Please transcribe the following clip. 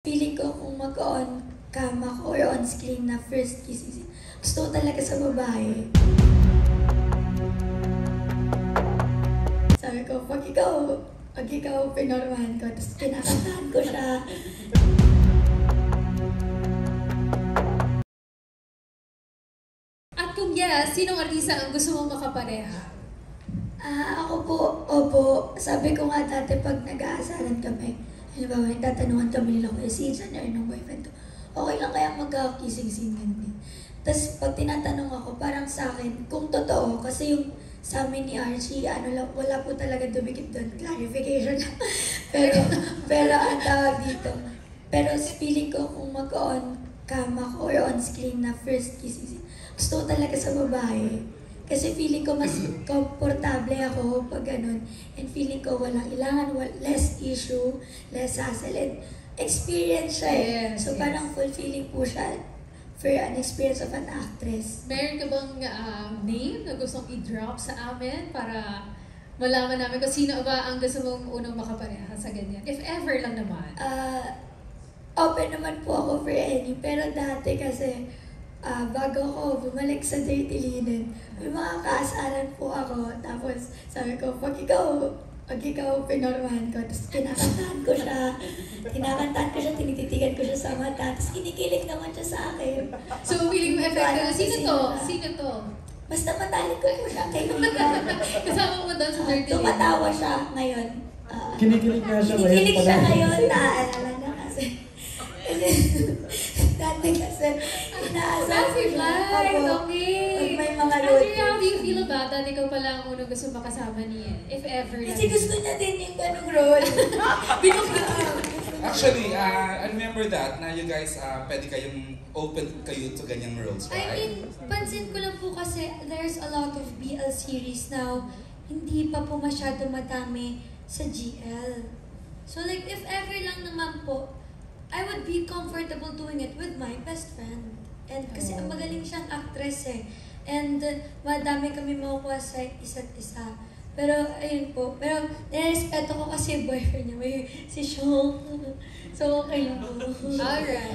Feeling ko kung mag-on cam ako or on screen na first kiss, gusto ko talaga sa babae. Sabi ko, pag ikaw pinormahan ko, tapos kinakantahan ko siya. At kung yes, sinong artista ang gusto mong makapareha? Ako po, opo, sabi ko nga dati pag nag-aasaran kami, halimbawa, tatanungan kami nila ko, si Ethan or nung boyfriend ko, okay lang kaya magkakissing scene ganyan. Tapos pag tinatanong ako, parang sa akin, kung totoo, kasi yung sa amin ni Archie, wala po talaga dumikit doon, clarification lang. pero ang tawag dito. Pero feeling ko kung mag-on cam ako or on screen na first kiss, gusto ko talaga sa babae. Kasi feeling ko mas komportable ako pag ganun. And feeling ko walang ilangan, less issue, less hassle, and experience siya eh. Yes, so parang fulfilling po siya for an experience of an actress. Meron ka bang name na gustong i-drop sa amin para malaman namin kung sino ba ang gusto mong unang makapareha sa ganyan? If ever lang naman. Open naman po ako for any, pero dati kasi bago ako bumalik sa Dirty Linen, may mga kaasaran po ako. Tapos sabi ko, pag ikaw pinormahan ko, tapos kinakantahan ko siya, tinititigan ko siya sa mata, tapos kinikilig naman siya sa akin. So, feeling mo effective. Sino to? Basta matalik ko po siya, kaibigan. Kasama mo doon sa Dirty Linen? Tumatawa siya ngayon. Kinikilig nga siya ngayon. Kinikilig siya ngayon, naalala na kasi. Dati kasi, inaasahan ko siya. Okay. May mga Actually, how do you feel about that? Ikaw pala ang unang gusto makasama niya. If ever. Kasi gusto niya din yung ganung role. Actually, I remember that na you guys, pwede kayong open kayo to ganyang roles, right? I mean, pansin ko lang po kasi there's a lot of BL series now. Hindi pa po masyado madami sa GL. So like, if ever lang naman po, I would be comfortable doing it with my best friend. And kasi ang magaling siyang actress eh. And madami kami makukuha sa isa't isa. Pero ayun po, pero nirespeto ko kasi boyfriend niya, si Sean. So okay lang po. Alright.